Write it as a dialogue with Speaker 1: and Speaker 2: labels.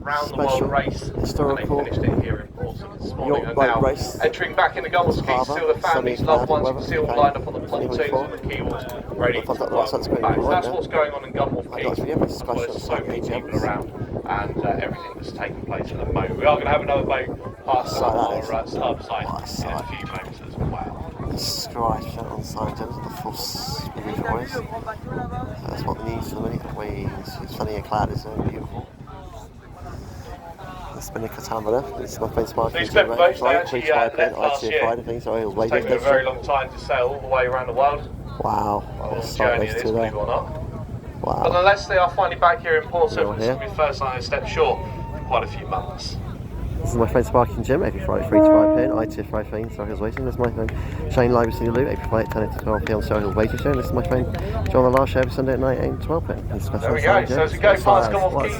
Speaker 1: round the world race,
Speaker 2: historical
Speaker 1: and they finished it here in Portsmouth this morning. And
Speaker 2: boat
Speaker 1: now
Speaker 2: race.
Speaker 1: Entering back in the Gulf skis,
Speaker 2: Harbour,
Speaker 1: still the families,
Speaker 2: sunny,
Speaker 1: loved ones,
Speaker 2: cloudy
Speaker 1: you can see all
Speaker 2: weather,
Speaker 1: lined up on the
Speaker 2: okay,
Speaker 1: pontoons
Speaker 2: 24.
Speaker 1: and the keelboards, ready
Speaker 2: I've
Speaker 1: to
Speaker 2: got that sunscreen
Speaker 1: float back. So
Speaker 2: right
Speaker 1: that's
Speaker 2: now.
Speaker 1: what's going on in Gulf
Speaker 2: I'd
Speaker 1: Quay.
Speaker 2: like to give this
Speaker 1: That's why
Speaker 2: question
Speaker 1: there's so many
Speaker 2: AGMs.
Speaker 1: people around, and everything that's taking place at the moment. We are going to have another boat pass our start side in a few moments as well.
Speaker 2: Sky on sign gems of the full speed voice. That's what the news for the minute. It's sunny and cloudy, so beautiful. The spinning Katana there. This is my friend Sparky.
Speaker 1: These clever boats, they actually left last year.
Speaker 2: Friday things, so
Speaker 1: It's taken a very long time to sail all the way around the world.
Speaker 2: Wow.
Speaker 1: A long journey it is, believe it or not.
Speaker 2: Wow.
Speaker 1: But nonetheless, they are finally back here in Portsmouth. This will be the first time they step ashore in quite a few months.
Speaker 2: This is my friend Sparky and Jim, every Friday 3 to 5pm, ITF 5 Surrey Hills Waiting. This is my friend Shane Live in the Loop, every Friday 10 to 12pm, Surrey Hills Waiting Show. And this is my friend John the Last Show every Sunday at 9 am 12pm.
Speaker 1: There we go, so as we go past Gulf Quay.